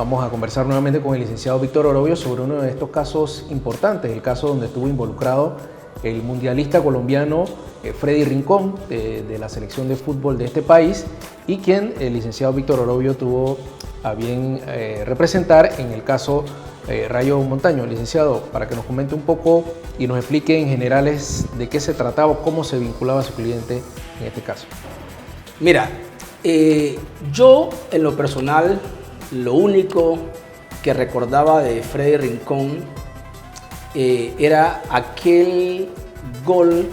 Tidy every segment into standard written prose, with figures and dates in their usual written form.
Vamos a conversar nuevamente con el licenciado Víctor Orobio sobre uno de estos casos importantes, el caso donde estuvo involucrado el mundialista colombiano Freddy Rincón de la selección de fútbol de este país y quien el licenciado Víctor Orobio tuvo a bien representar en el caso Rayo Montaño. Licenciado, para que nos comente un poco y nos explique en generales de qué se trataba o cómo se vinculaba a su cliente en este caso. Mira, yo en lo personal, lo único que recordaba de Freddy Rincón era aquel gol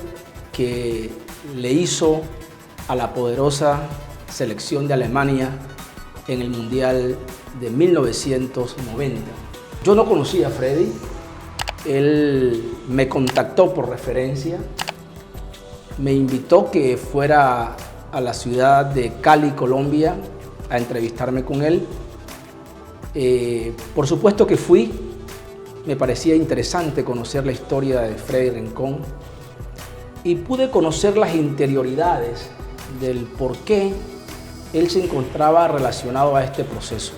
que le hizo a la poderosa selección de Alemania en el Mundial de 1990. Yo no conocía a Freddy, él me contactó por referencia, me invitó que fuera a la ciudad de Cali, Colombia, a entrevistarme con él. Por supuesto que fui, me parecía interesante conocer la historia de Freddy Rincón y pude conocer las interioridades del por qué él se encontraba relacionado a este proceso.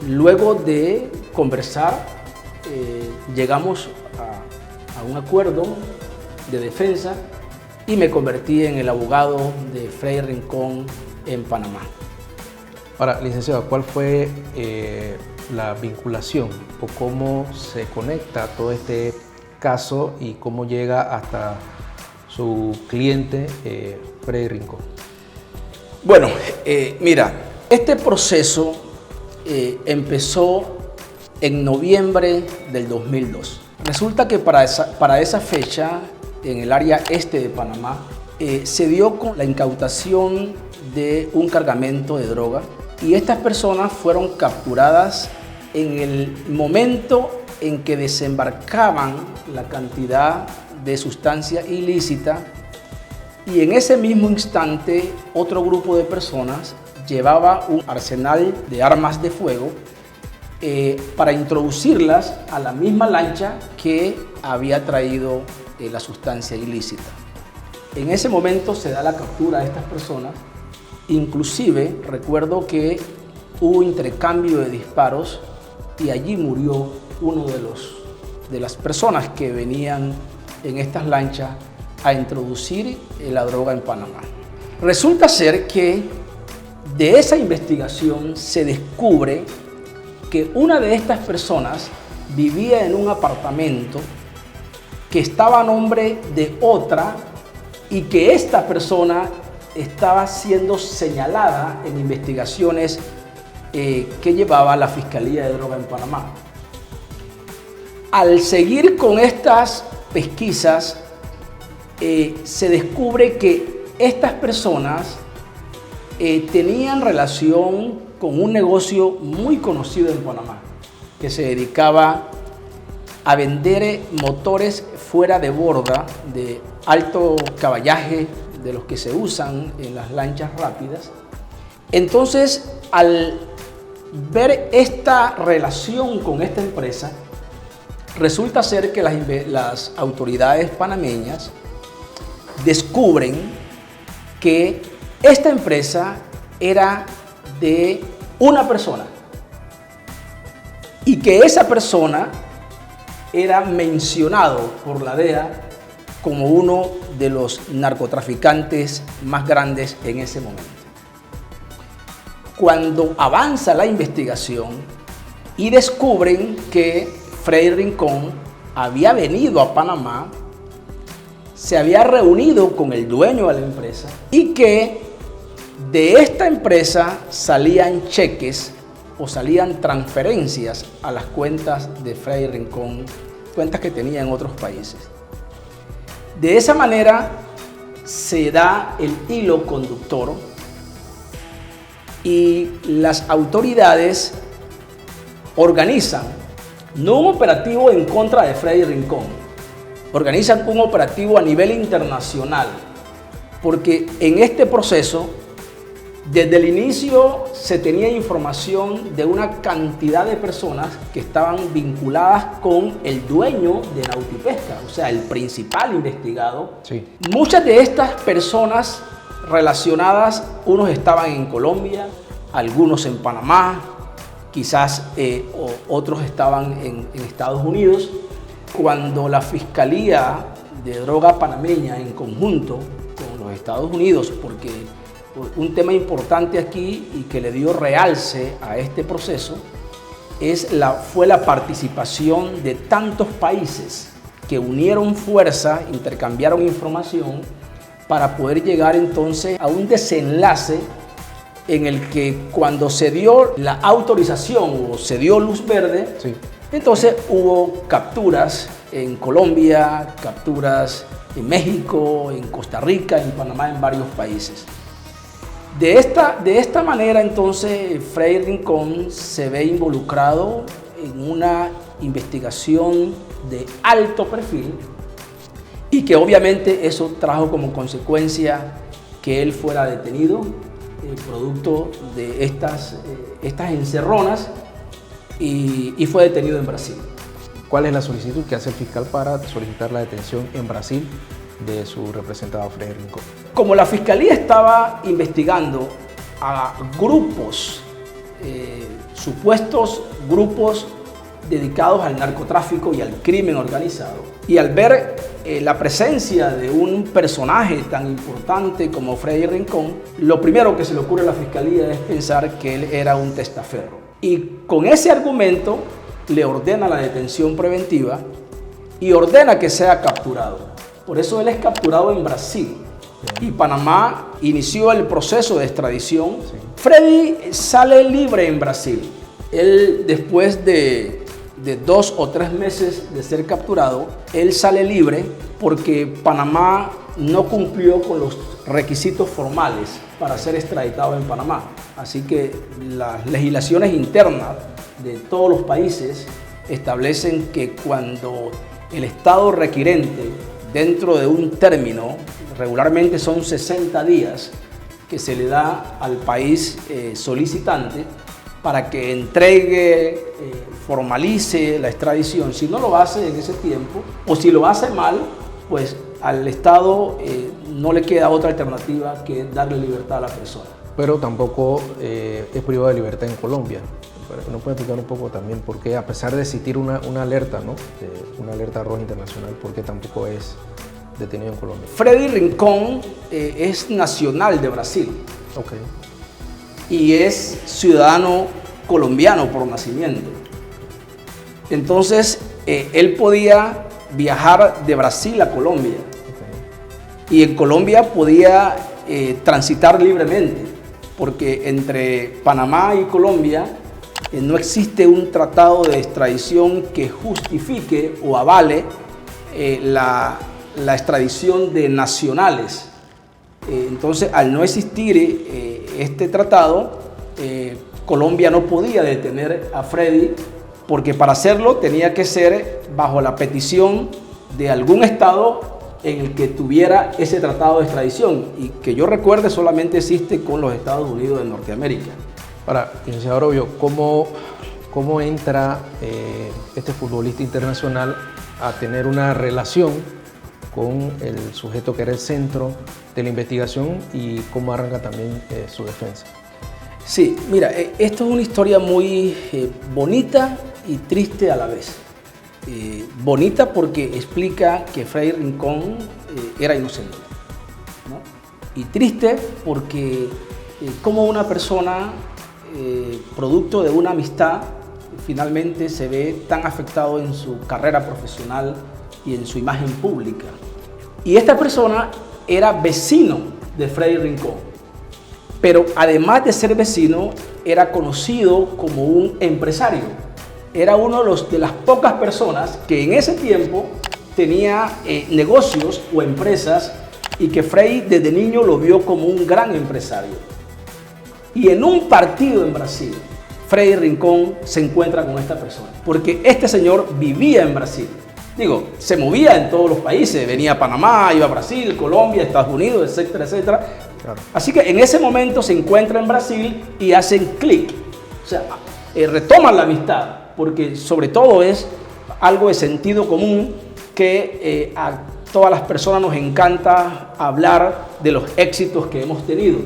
Luego de conversar, llegamos a un acuerdo de defensa y me convertí en el abogado de Freddy Rincón en Panamá. Ahora, licenciado, ¿cuál fue la vinculación o cómo se conecta todo este caso y cómo llega hasta su cliente Freddy Rincón? Bueno, mira, este proceso empezó en noviembre del 2002. Resulta que para esa fecha, en el área este de Panamá, se dio con la incautación de un cargamento de droga y estas personas fueron capturadas en el momento en que desembarcaban la cantidad de sustancia ilícita y en ese mismo instante otro grupo de personas llevaba un arsenal de armas de fuego para introducirlas a la misma lancha que había traído la sustancia ilícita. En ese momento se da la captura de estas personas. Inclusive recuerdo que hubo intercambio de disparos y allí murió uno de las personas que venían en estas lanchas a introducir la droga en Panamá. Resulta ser que de esa investigación se descubre que una de estas personas vivía en un apartamento que estaba a nombre de otra y que esta persona estaba siendo señalada en investigaciones que llevaba la Fiscalía de Droga en Panamá. Al seguir con estas pesquisas, se descubre que estas personas tenían relación con un negocio muy conocido en Panamá, que se dedicaba a vender motores fuera de borda de alto caballaje, de los que se usan en las lanchas rápidas. Entonces, al ver esta relación con esta empresa, resulta ser que las autoridades panameñas descubren que esta empresa era de una persona y que esa persona era mencionado por la DEA como uno de los narcotraficantes más grandes en ese momento. Cuando avanza la investigación y descubren que Freddy Rincón había venido a Panamá, se había reunido con el dueño de la empresa y que de esta empresa salían cheques o salían transferencias a las cuentas de Freddy Rincón, cuentas que tenía en otros países. De esa manera se da el hilo conductor y las autoridades organizan no un operativo en contra de Freddy Rincón, organizan un operativo a nivel internacional, porque en este proceso, desde el inicio se tenía información de una cantidad de personas que estaban vinculadas con el dueño de Nautipesca, o sea, el principal investigado. Sí. Muchas de estas personas relacionadas, unos estaban en Colombia, algunos en Panamá, quizás otros estaban en Estados Unidos. Cuando la Fiscalía de Droga panameña, en conjunto con los Estados Unidos, porque un tema importante aquí y que le dio realce a este proceso fue la participación de tantos países que unieron fuerza, intercambiaron información para poder llegar entonces a un desenlace en el que cuando se dio la autorización o se dio luz verde, sí, entonces hubo capturas en Colombia, capturas en México, en Costa Rica, en Panamá, en varios países. De esta manera entonces Freddy Rincón se ve involucrado en una investigación de alto perfil y que obviamente eso trajo como consecuencia que él fuera detenido producto de estas encerronas y fue detenido en Brasil. ¿Cuál es la solicitud que hace el fiscal para solicitar la detención en Brasil de su representado Freddy Rincón? Como la Fiscalía estaba investigando a grupos, supuestos grupos dedicados al narcotráfico y al crimen organizado, y al ver la presencia de un personaje tan importante como Freddy Rincón, lo primero que se le ocurre a la Fiscalía es pensar que él era un testaferro. Y con ese argumento le ordena la detención preventiva y ordena que sea capturado. Por eso él es capturado en Brasil. Y Panamá inició el proceso de extradición. Sí. Freddy sale libre en Brasil. Él, después de 2 o 3 meses de ser capturado, él sale libre porque Panamá no cumplió con los requisitos formales para ser extraditado en Panamá. Así que las legislaciones internas de todos los países establecen que cuando el Estado requirente, dentro de un término, regularmente son 60 días, que se le da al país solicitante para que entregue, formalice la extradición. Si no lo hace en ese tiempo, o si lo hace mal, pues al Estado no le queda otra alternativa que darle libertad a la persona. Pero tampoco es privado de libertad en Colombia. ¿Nos puede explicar un poco también por qué, a pesar de existir una alerta, ¿no? Una alerta roja internacional, por qué tampoco es detenido en Colombia? Freddy Rincón es nacional de Brasil. Okay. Y es ciudadano colombiano por nacimiento. Entonces, él podía viajar de Brasil a Colombia. Okay. Y en Colombia podía transitar libremente, porque entre Panamá y Colombia no existe un tratado de extradición que justifique o avale la extradición de nacionales. Entonces, al no existir este tratado, Colombia no podía detener a Freddy, porque para hacerlo tenía que ser bajo la petición de algún estado en el que tuviera ese tratado de extradición, y que yo recuerde solamente existe con los Estados Unidos de Norteamérica. Ahora, licenciado Orobio, ¿cómo entra este futbolista internacional a tener una relación con el sujeto que era el centro de la investigación, y cómo arranca también su defensa? Sí, mira, esto es una historia muy bonita y triste a la vez. Bonita porque explica que Freddy Rincón era inocente, ¿no? Y triste porque como una persona, producto de una amistad, finalmente se ve tan afectado en su carrera profesional y en su imagen pública. Y esta persona era vecino de Freddy Rincón, pero además de ser vecino, era conocido como un empresario. Era uno de las pocas personas que en ese tiempo tenía negocios o empresas, y que Freddy desde niño lo vio como un gran empresario. Y en un partido en Brasil, Freddy Rincón se encuentra con esta persona, porque este señor vivía en Brasil. Digo, se movía en todos los países, venía a Panamá, iba a Brasil, Colombia, Estados Unidos, etcétera, etcétera. Claro. Así que en ese momento se encuentra en Brasil y hacen clic. O sea, retoman la amistad, porque sobre todo es algo de sentido común que a todas las personas nos encanta hablar de los éxitos que hemos tenido.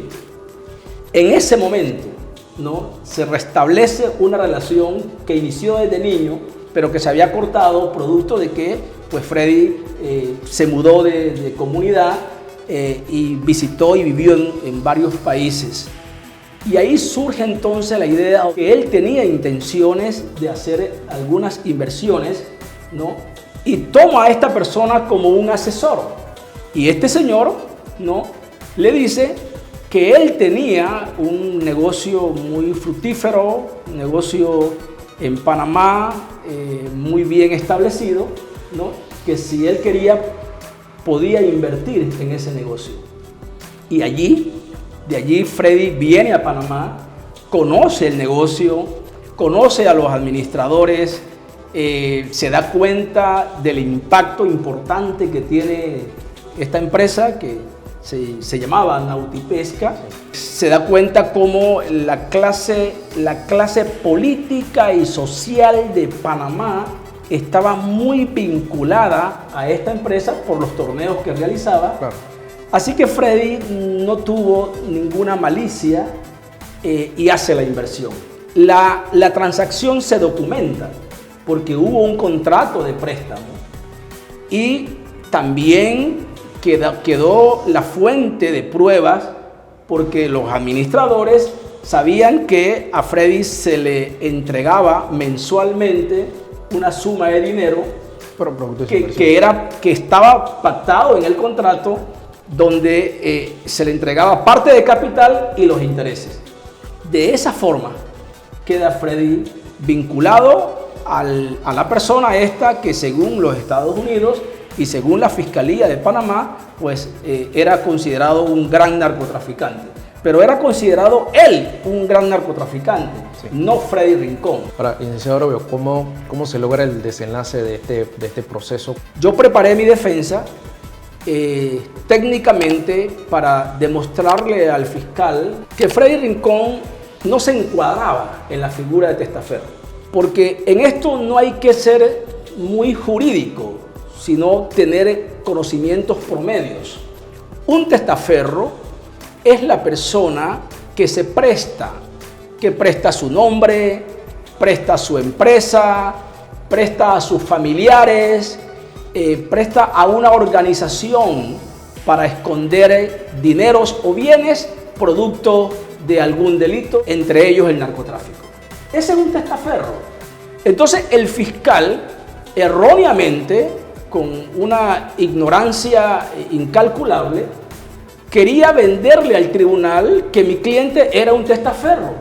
En ese momento, ¿no? Se restablece una relación que inició desde niño, pero que se había cortado producto de que pues Freddy se mudó de comunidad y visitó y vivió en varios países. Y ahí surge entonces la idea que él tenía intenciones de hacer algunas inversiones, ¿no? Y toma a esta persona como un asesor. Y este señor, ¿no?, le dice que él tenía un negocio muy fructífero, un negocio en Panamá muy bien establecido, ¿no?, que si él quería podía invertir en ese negocio. Y de allí Freddy viene a Panamá, conoce el negocio, conoce a los administradores, se da cuenta del impacto importante que tiene esta empresa que se llamaba Nautipesca. Se da cuenta cómo la clase política y social de Panamá estaba muy vinculada a esta empresa por los torneos que realizaba. Claro. Así que Freddy no tuvo ninguna malicia y hace la inversión. La transacción se documenta porque hubo un contrato de préstamo y también quedó la fuente de pruebas porque los administradores sabían que a Freddy se le entregaba mensualmente una suma de dinero que estaba pactado en el contrato, donde se le entregaba parte de capital y los intereses. De esa forma queda Freddy vinculado a la persona esta que, según los Estados Unidos y según la Fiscalía de Panamá, pues era considerado un gran narcotraficante. Pero era considerado él un gran narcotraficante, sí, no Freddy Rincón. Ahora, licenciado Orobio, ¿cómo se logra el desenlace de este proceso? Yo preparé mi defensa técnicamente para demostrarle al fiscal que Freddy Rincón no se encuadraba en la figura de testaferro. Porque en esto no hay que ser muy jurídico, sino tener conocimientos promedios. Un testaferro es la persona que se presta, que presta su nombre, presta su empresa, presta a sus familiares, presta a una organización para esconder dineros o bienes producto de algún delito, entre ellos el narcotráfico. Ese es un testaferro. Entonces el fiscal, erróneamente, con una ignorancia incalculable, quería venderle al tribunal que mi cliente era un testaferro.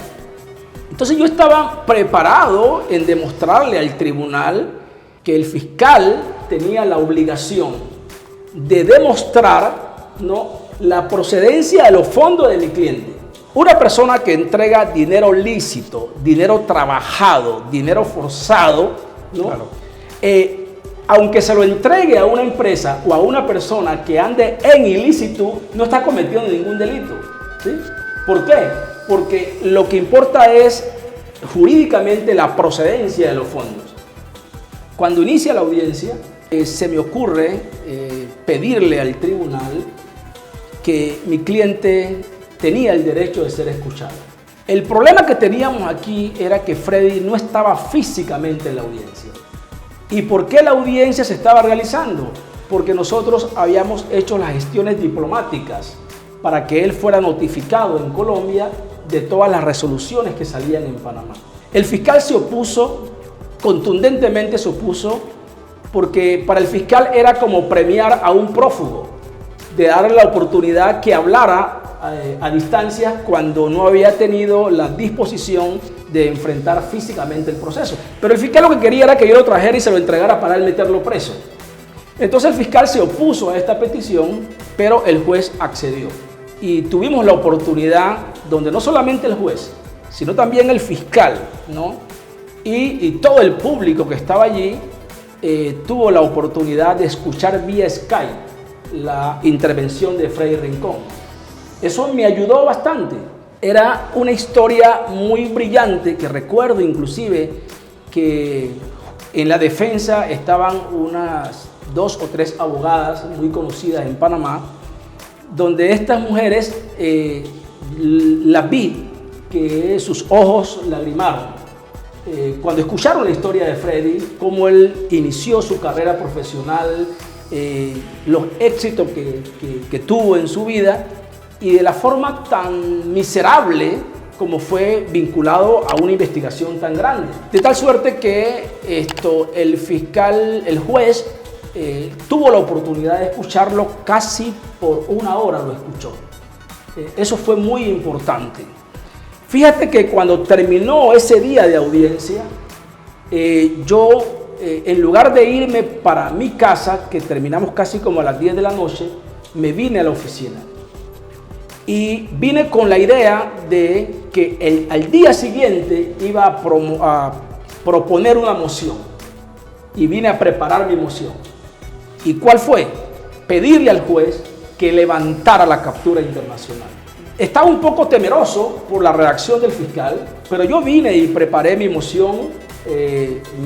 Entonces yo estaba preparado en demostrarle al tribunal que el fiscal tenía la obligación de demostrar, ¿no?, la procedencia de los fondos de mi cliente. Una persona que entrega dinero lícito, dinero trabajado, dinero forzado, ¿no?, claro, aunque se lo entregue a una empresa o a una persona que ande en ilícito, no está cometiendo ningún delito, ¿sí? ¿Por qué? Porque lo que importa es jurídicamente la procedencia de los fondos. Cuando inicia la audiencia, se me ocurre pedirle al tribunal que mi cliente tenía el derecho de ser escuchado. El problema que teníamos aquí era que Freddy no estaba físicamente en la audiencia. ¿Y por qué la audiencia se estaba realizando? Porque nosotros habíamos hecho las gestiones diplomáticas para que él fuera notificado en Colombia de todas las resoluciones que salían en Panamá. El fiscal se opuso, contundentemente se opuso, porque para el fiscal era como premiar a un prófugo, de darle la oportunidad que hablara a distancia cuando no había tenido la disposición de enfrentar físicamente el proceso. Pero el fiscal lo que quería era que yo lo trajera y se lo entregara para él meterlo preso. Entonces el fiscal se opuso a esta petición, pero el juez accedió. Y tuvimos la oportunidad donde no solamente el juez, sino también el fiscal, ¿no?, y todo el público que estaba allí tuvo la oportunidad de escuchar vía Skype la intervención de Freddy Rincón. Eso me ayudó bastante. Era una historia muy brillante que recuerdo inclusive que en la defensa estaban unas 2 o 3 abogadas muy conocidas en Panamá, donde estas mujeres las vi que sus ojos lagrimaron cuando escucharon la historia de Freddy, cómo él inició su carrera profesional, los éxitos que tuvo en su vida y de la forma tan miserable como fue vinculado a una investigación tan grande. De tal suerte que el juez, tuvo la oportunidad de escucharlo casi por 1 hora, lo escuchó. Eso fue muy importante. Fíjate que cuando terminó ese día de audiencia, en lugar de irme para mi casa, que terminamos casi como a las 10 de la noche, me vine a la oficina. Y vine con la idea de que al día siguiente iba a proponer una moción. Y vine a preparar mi moción. ¿Y cuál fue? Pedirle al juez que levantara la captura internacional. Estaba un poco temeroso por la reacción del fiscal, pero yo vine y preparé mi moción.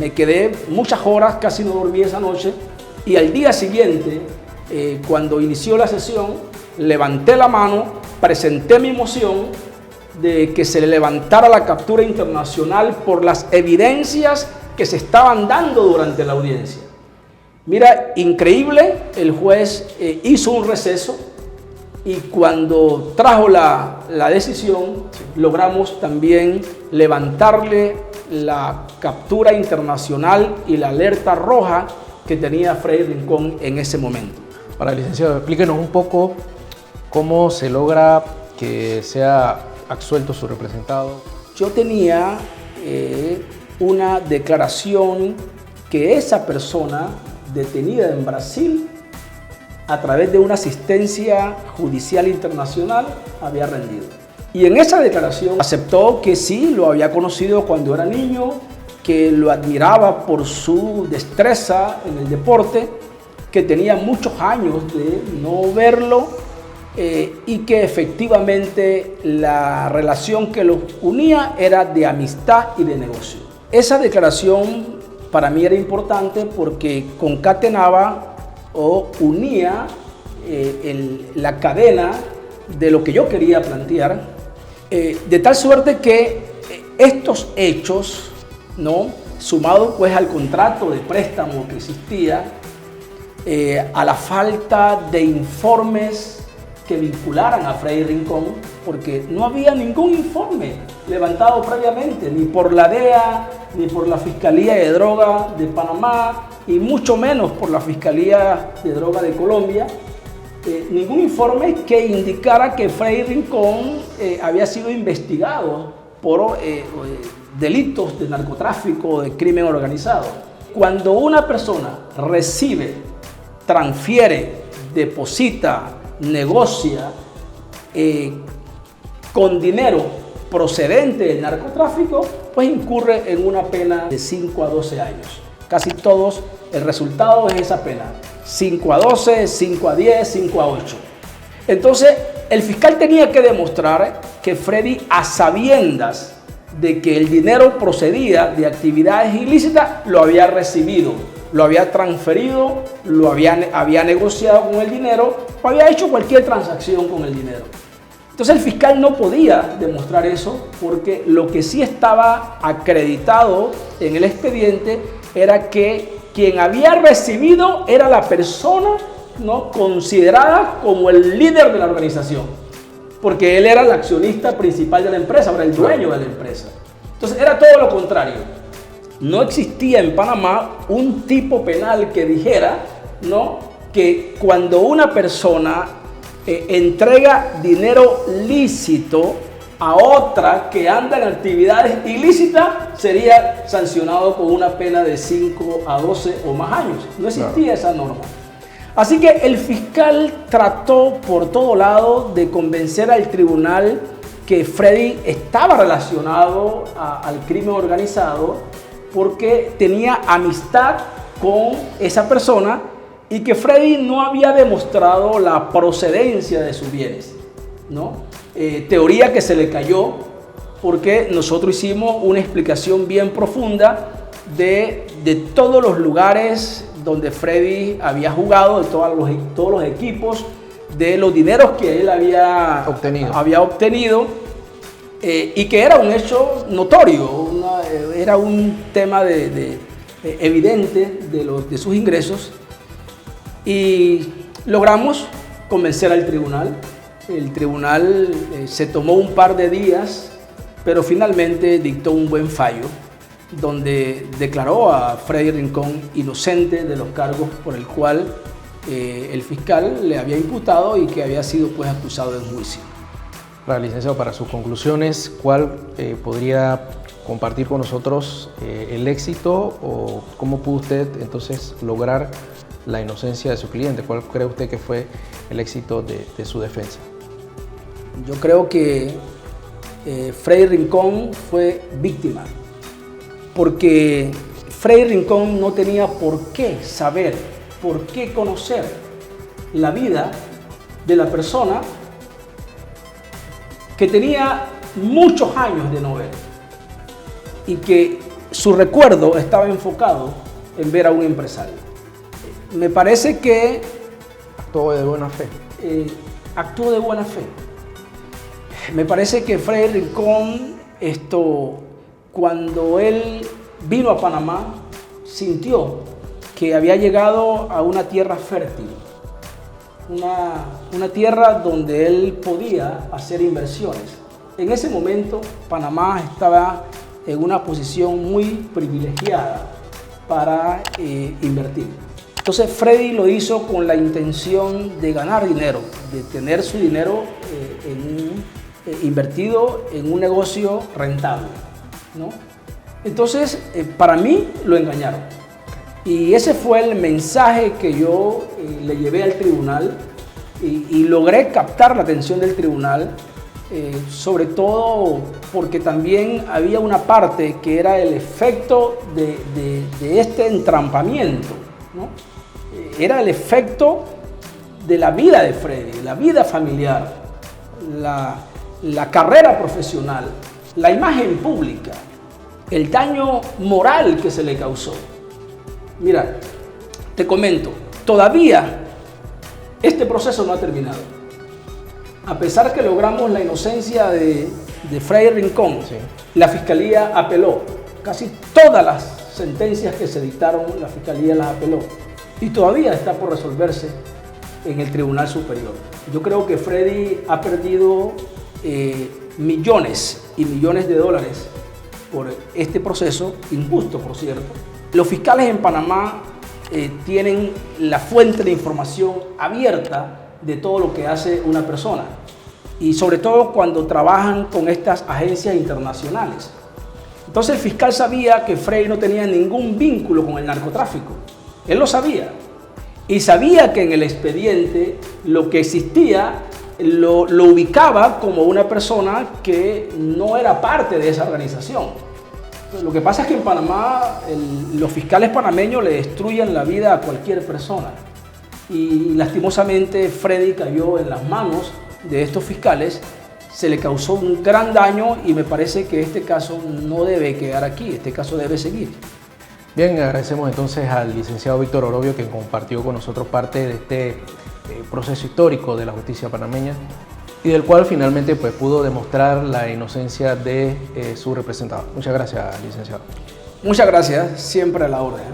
Me quedé muchas horas, casi no dormí esa noche. Y al día siguiente, cuando inició la sesión, levanté la mano, presenté mi moción de que se le levantara la captura internacional por las evidencias que se estaban dando durante la audiencia. Mira, increíble, el juez hizo un receso y cuando trajo la decisión, logramos también levantarle la captura internacional y la alerta roja que tenía Freddy Rincón en ese momento. Ahora, licenciado, explíquenos un poco cómo se logra que sea absuelto su representado. Yo tenía una declaración que esa persona detenida en Brasil, a través de una asistencia judicial internacional, había rendido. Y en esa declaración aceptó que sí, lo había conocido cuando era niño, que lo admiraba por su destreza en el deporte, que tenía muchos años de no verlo y que efectivamente la relación que los unía era de amistad y de negocio. Esa declaración para mí era importante porque concatenaba o unía la cadena de lo que yo quería plantear, de tal suerte que estos hechos, ¿no?, sumados pues al contrato de préstamo que existía, a la falta de informes que vincularan a Freddy Rincón, porque no había ningún informe levantado previamente, ni por la DEA, ni por la Fiscalía de Droga de Panamá, y mucho menos por la Fiscalía de Droga de Colombia, ningún informe que indicara que Freddy Rincón había sido investigado por delitos de narcotráfico o de crimen organizado. Cuando una persona recibe, transfiere, deposita, negocia con dinero procedente del narcotráfico, pues incurre en una pena de 5 a 12 años. Casi todos, el resultado es esa pena: 5 a 12, 5 a 10, 5 a 8. Entonces, el fiscal tenía que demostrar que Freddy, a sabiendas de que el dinero procedía de actividades ilícitas, lo había recibido, lo había transferido, había negociado con el dinero o había hecho cualquier transacción con el dinero. Entonces el fiscal no podía demostrar eso porque lo que sí estaba acreditado en el expediente era que quien había recibido era la persona, ¿no?, considerada como el líder de la organización, porque él era el accionista principal de la empresa, era el dueño de la empresa. Entonces era todo lo contrario. No existía en Panamá un tipo penal que dijera, ¿no?, que cuando una persona entrega dinero lícito a otra que anda en actividades ilícitas, sería sancionado con una pena de 5 a 12 o más años. No existía esa norma. Así que el fiscal trató por todo lado de convencer al tribunal que Freddy estaba relacionado al crimen organizado porque tenía amistad con esa persona y que Freddy no había demostrado la procedencia de sus bienes, ¿no? Teoría que se le cayó porque nosotros hicimos una explicación bien profunda de todos los lugares donde Freddy había jugado, de todos los equipos, de los dineros que él había obtenido y que era un hecho notorio, era un tema evidente de sus ingresos, y logramos convencer al tribunal. El tribunal se tomó un par de días, pero finalmente dictó un buen fallo, donde declaró a Freddy Rincón inocente de los cargos por el cual el fiscal le había imputado y que había sido pues acusado en juicio. Claro, licenciado, para sus conclusiones, ¿cuál podría compartir con nosotros el éxito o cómo pudo usted entonces lograr la inocencia de su cliente? ¿Cuál cree usted que fue el éxito de su defensa? Yo creo que Freddy Rincón fue víctima, porque Freddy Rincón no tenía por qué saber, por qué conocer la vida de la persona que tenía muchos años de no ver y que su recuerdo estaba enfocado en ver a un empresario. Me parece que actuó de buena fe. Actuó de buena fe. Me parece que Freddy Rincón, cuando él vino a Panamá, sintió que había llegado a una tierra fértil, una tierra donde él podía hacer inversiones. En ese momento, Panamá estaba en una posición muy privilegiada para invertir. Entonces, Freddy lo hizo con la intención de ganar dinero, de tener su dinero invertido en un negocio rentable, ¿no? Entonces, para mí, lo engañaron. Y ese fue el mensaje que yo le llevé al tribunal y logré captar la atención del tribunal, sobre todo porque también había una parte que era el efecto de este entrampamiento, ¿no? Era el efecto de la vida de Freddy, la vida familiar, la carrera profesional, la imagen pública, el daño moral que se le causó. Mira, te comento, todavía este proceso no ha terminado. A pesar que logramos la inocencia de Freddy Rincón, sí, la Fiscalía apeló. Casi todas las sentencias que se dictaron, la Fiscalía las apeló. Y todavía está por resolverse en el Tribunal Superior. Yo creo que Freddy ha perdido millones y millones de dólares por este proceso, injusto por cierto. Los fiscales en Panamá tienen la fuente de información abierta de todo lo que hace una persona, y sobre todo cuando trabajan con estas agencias internacionales. Entonces el fiscal sabía que Freddy no tenía ningún vínculo con el narcotráfico. Él lo sabía. Y sabía que en el expediente lo que existía lo ubicaba como una persona que no era parte de esa organización. Lo que pasa es que en Panamá los fiscales panameños le destruyen la vida a cualquier persona. Y lastimosamente Freddy cayó en las manos de estos fiscales, se le causó un gran daño y me parece que este caso no debe quedar aquí, este caso debe seguir. Bien, agradecemos entonces al licenciado Víctor Orovio, que compartió con nosotros parte de este proceso histórico de la justicia panameña y del cual finalmente pues, pudo demostrar la inocencia de su representado. Muchas gracias, licenciado. Muchas gracias, siempre a la orden.